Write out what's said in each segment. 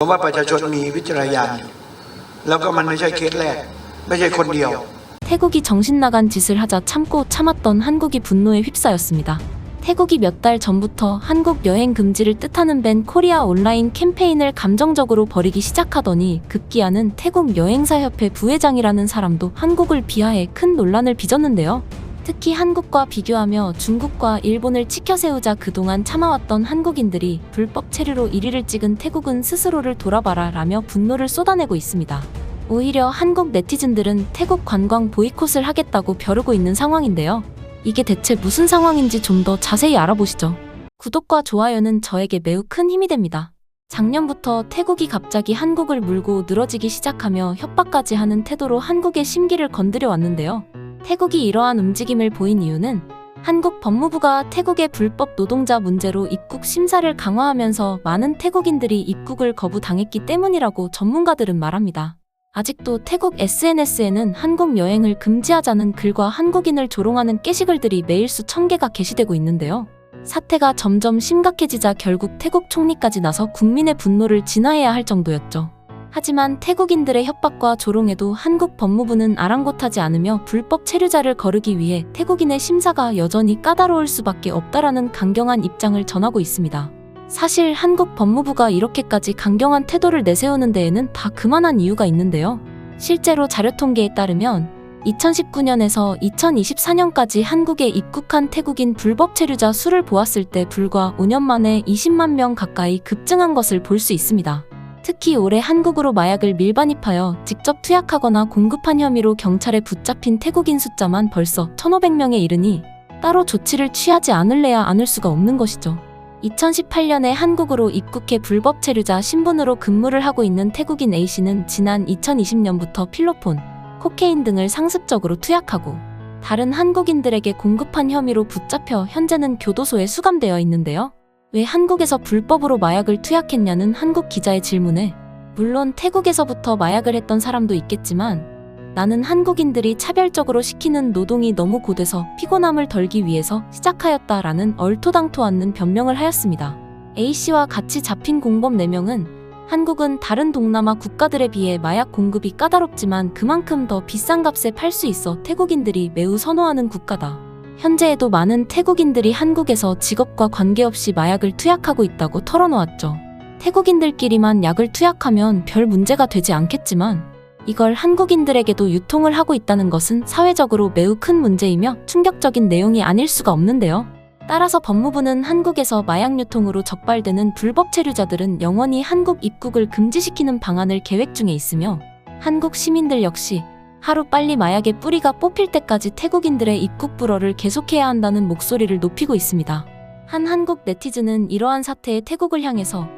ผมว่าประชาชนมีวิจารณญาณแล้วก็มันไม่ใช่เคสแรกไม่ใช่คนเดียว 태국이 정신 나간 짓을 하자 참고 참았던 한국이 분노에 휩싸였습니다. 태국이 몇 달 전부터 한국 여행 금지를 뜻하는 밴 코리아 온라인 캠페인을 감정적으로 벌이기 시작하더니 급기야는 태국 여행사협회 부회장이라는 사람도 한국을 비하해 큰 논란을 빚었는데요. 특히 한국과 비교하며 중국과 일본을 치켜세우자 그동안 참아왔던 한국인들이 불법 체류로 1위를 찍은 태국은 스스로를 돌아봐라 라며 분노를 쏟아내고 있습니다. 오히려 한국 네티즌들은 태국 관광 보이콧을 하겠다고 벼르고 있는 상황인데요. 이게 대체 무슨 상황인지 좀 더 자세히 알아보시죠. 구독과 좋아요는 저에게 매우 큰 힘이 됩니다. 작년부터 태국이 갑자기 한국을 물고 늘어지기 시작하며 협박까지 하는 태도로 한국의 심기를 건드려 왔는데요. 태국이 이러한 움직임을 보인 이유는 한국 법무부가 태국의 불법 노동자 문제로 입국 심사를 강화하면서 많은 태국인들이 입국을 거부당했기 때문이라고 전문가들은 말합니다. 아직도 태국 SNS에는 한국 여행을 금지하자는 글과 한국인을 조롱하는 게시글들이 매일 수천 개가 게시되고 있는데요. 사태가 점점 심각해지자 결국 태국 총리까지 나서 국민의 분노를 진화해야 할 정도였죠. 하지만 태국인들의 협박과 조롱에도 한국 법무부는 아랑곳하지 않으며 불법 체류자를 거르기 위해 태국인의 심사가 여전히 까다로울 수밖에 없다라는 강경한 입장을 전하고 있습니다. 사실 한국 법무부가 이렇게까지 강경한 태도를 내세우는 데에는 다 그만한 이유가 있는데요. 실제로 자료 통계에 따르면 2019년에서 2024년까지 한국에 입국한 태국인 불법 체류자 수를 보았을 때 불과 5년 만에 20만 명 가까이 급증한 것을 볼 수 있습니다. 특히 올해 한국으로 마약을 밀반입하여 직접 투약하거나 공급한 혐의로 경찰에 붙잡힌 태국인 숫자만 벌써 1,500명에 이르니 따로 조치를 취하지 않을래야 않을 수가 없는 것이죠. 2018년에 한국으로 입국해 불법 체류자 신분으로 근무를 하고 있는 태국인 A씨는 지난 2020년부터 필로폰, 코케인 등을 상습적으로 투약하고 다른 한국인들에게 공급한 혐의로 붙잡혀 현재는 교도소에 수감되어 있는데요. 왜 한국에서 불법으로 마약을 투약했냐는 한국 기자의 질문에 물론 태국에서부터 마약을 했던 사람도 있겠지만 나는 한국인들이 차별적으로 시키는 노동이 너무 고돼서 피곤함을 덜기 위해서 시작하였다라는 얼토당토 않는 변명을 하였습니다. A씨와 같이 잡힌 공범 4명은 한국은 다른 동남아 국가들에 비해 마약 공급이 까다롭지만 그만큼 더 비싼 값에 팔 수 있어 태국인들이 매우 선호하는 국가다. 현재에도 많은 태국인들이 한국에서 직업과 관계없이 마약을 투약하고 있다고 털어놓았죠. 태국인들끼리만 약을 투약하면 별 문제가 되지 않겠지만 이걸 한국인들에게도 유통을 하고 있다는 것은 사회적으로 매우 큰 문제이며 충격적인 내용이 아닐 수가 없는데요. 따라서 법무부는 한국에서 마약 유통으로 적발되는 불법 체류자들은 영원히 한국 입국을 금지시키는 방안을 계획 중에 있으며 한국 시민들 역시 하루빨리 마약의 뿌리가 뽑힐 때까지 태국인들의 입국 불허를 계속해야 한다는 목소리를 높이고 있습니다. 한 한국 네티즌은 이러한 사태에 태국을 향해서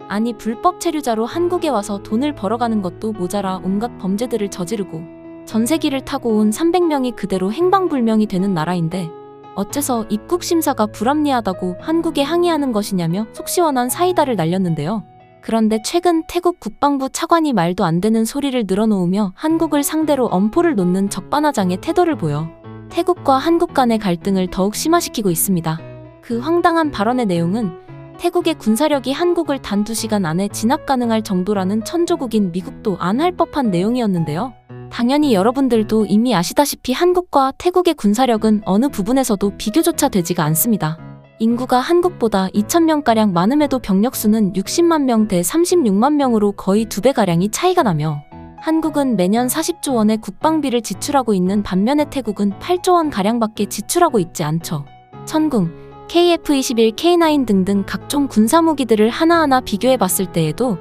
아니 불법 체류자로 한국에 와서 돈을 벌어가는 것도 모자라 온갖 범죄들을 저지르고 전세기를 타고 온 300명이 그대로 행방불명이 되는 나라인데 어째서 입국 심사가 불합리하다고 한국에 항의하는 것이냐며 속시원한 사이다를 날렸는데요. 그런데 최근 태국 국방부 차관이 말도 안 되는 소리를 늘어놓으며 한국을 상대로 엄포를 놓는 적반하장의 태도를 보여 태국과 한국 간의 갈등을 더욱 심화시키고 있습니다. 그 황당한 발언의 내용은 태국의 군사력이 한국을 단 2시간 안에 진압 가능할 정도라는 천조국인 미국도 안 할 법한 내용이었는데요. 당연히 여러분들도 이미 아시다시피 한국과 태국의 군사력은 어느 부분에서도 비교조차 되지가 않습니다. 인구가 한국보다 2,000명가량 많음에도 병력수는 60만 명 대 36만 명으로 거의 2배가량이 차이가 나며 한국은 매년 40조 원의 국방비를 지출하고 있는 반면에 태국은 8조 원가량밖에 지출하고 있지 않죠. 천궁, KF-21, K9 등등 각종 군사무기들을 하나하나 비교해봤을 때에도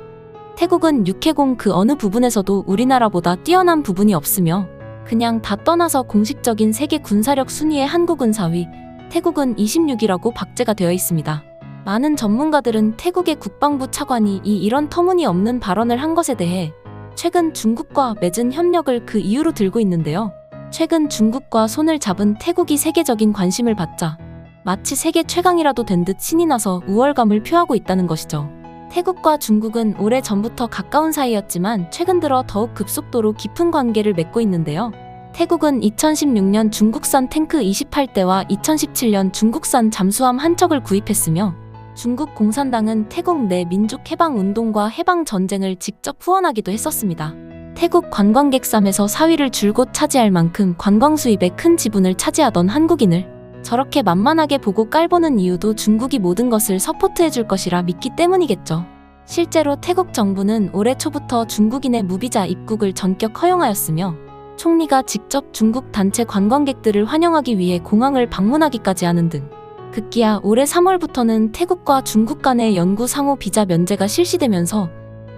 태국은 육해공 그 어느 부분에서도 우리나라보다 뛰어난 부분이 없으며 그냥 다 떠나서 공식적인 세계 군사력 순위의 한국은 4위, 태국은 26위라고 박제가 되어 있습니다. 많은 전문가들은 태국의 국방부 차관이 이런 터무니없는 발언을 한 것에 대해 최근 중국과 맺은 협력을 그 이유로 들고 있는데요. 최근 중국과 손을 잡은 태국이 세계적인 관심을 받자 마치 세계 최강이라도 된 듯 신이 나서 우월감을 표하고 있다는 것이죠. 태국과 중국은 오래전부터 가까운 사이였지만 최근 들어 더욱 급속도로 깊은 관계를 맺고 있는데요. 태국은 2016년 중국산 탱크 28대와 2017년 중국산 잠수함 한 척을 구입했으며 중국 공산당은 태국 내 민족 해방 운동과 해방 전쟁을 직접 후원하기도 했었습니다. 태국 관광객 3에서 4위를 줄곧 차지할 만큼 관광 수입의 큰 지분을 차지하던 한국인을 저렇게 만만하게 보고 깔보는 이유도 중국이 모든 것을 서포트해줄 것이라 믿기 때문이겠죠. 실제로 태국 정부는 올해 초부터 중국인의 무비자 입국을 전격 허용하였으며 총리가 직접 중국 단체 관광객들을 환영하기 위해 공항을 방문하기까지 하는 등 급기야 올해 3월부터는 태국과 중국 간의 연구 상호 비자 면제가 실시되면서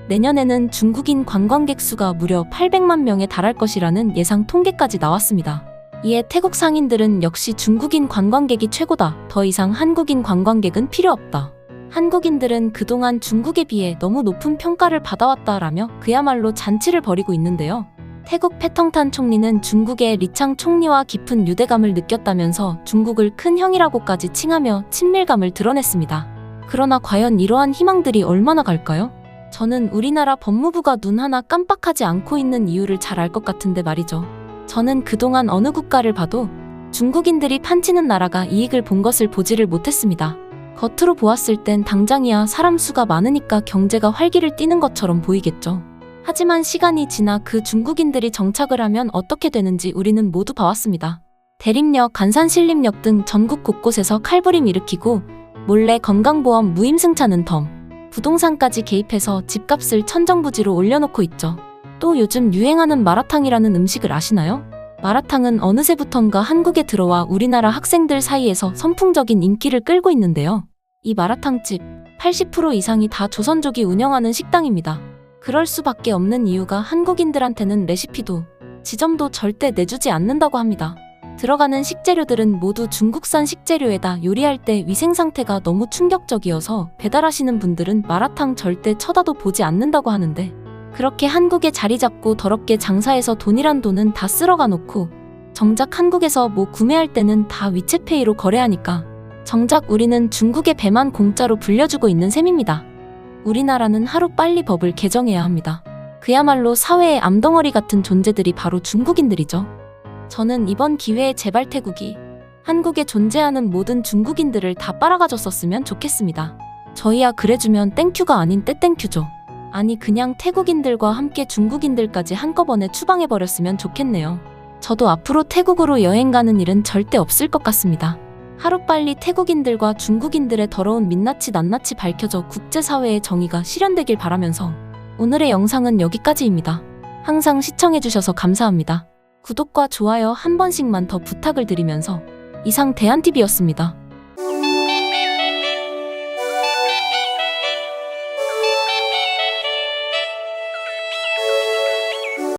내년에는 중국인 관광객 수가 무려 800만 명에 달할 것이라는 예상 통계까지 나왔습니다. 이에 태국 상인들은 역시 중국인 관광객이 최고다. 더 이상 한국인 관광객은 필요 없다. 한국인들은 그동안 중국에 비해 너무 높은 평가를 받아왔다라며 그야말로 잔치를 벌이고 있는데요. 태국 패텅탄 총리는 중국의 리창 총리와 깊은 유대감을 느꼈다면서 중국을 큰 형이라고까지 칭하며 친밀감을 드러냈습니다. 그러나 과연 이러한 희망들이 얼마나 갈까요? 저는 우리나라 법무부가 눈 하나 깜빡하지 않고 있는 이유를 잘 알 것 같은데 말이죠. 저는 그동안 어느 국가를 봐도 중국인들이 판치는 나라가 이익을 본 것을 보지를 못했습니다. 겉으로 보았을 땐 당장이야 사람 수가 많으니까 경제가 활기를 띠는 것처럼 보이겠죠. 하지만 시간이 지나 그 중국인들이 정착을 하면 어떻게 되는지 우리는 모두 봐왔습니다. 대림역, 간산신림역 등 전국 곳곳에서 칼부림 일으키고 몰래 건강보험 무임승차는 덤, 부동산까지 개입해서 집값을 천정부지로 올려놓고 있죠. 또 요즘 유행하는 마라탕이라는 음식을 아시나요? 마라탕은 어느새부턴가 한국에 들어와 우리나라 학생들 사이에서 선풍적인 인기를 끌고 있는데요. 이 마라탕집 80% 이상이 다 조선족이 운영하는 식당입니다. 그럴 수밖에 없는 이유가 한국인들한테는 레시피도 지점도 절대 내주지 않는다고 합니다. 들어가는 식재료들은 모두 중국산 식재료에다 요리할 때 위생 상태가 너무 충격적이어서 배달하시는 분들은 마라탕 절대 쳐다도 보지 않는다고 하는데 그렇게 한국에 자리 잡고 더럽게 장사해서 돈이란 돈은 다 쓸어가 놓고 정작 한국에서 뭐 구매할 때는 다 위챗페이로 거래하니까 정작 우리는 중국의 배만 공짜로 불려주고 있는 셈입니다. 우리나라는 하루빨리 법을 개정해야 합니다. 그야말로 사회의 암덩어리 같은 존재들이 바로 중국인들이죠. 저는 이번 기회에 제발 태국이 한국에 존재하는 모든 중국인들을 다 빨아가줬었으면 좋겠습니다. 저희야 그래주면 땡큐가 아닌 떼땡큐죠. 아니 그냥 태국인들과 함께 중국인들까지 한꺼번에 추방해버렸으면 좋겠네요. 저도 앞으로 태국으로 여행 가는 일은 절대 없을 것 같습니다. 하루빨리 태국인들과 중국인들의 더러운 민낯이 낱낱이 밝혀져 국제사회의 정의가 실현되길 바라면서 오늘의 영상은 여기까지입니다. 항상 시청해주셔서 감사합니다. 구독과 좋아요 한 번씩만 더 부탁을 드리면서 이상 대한TV였습니다.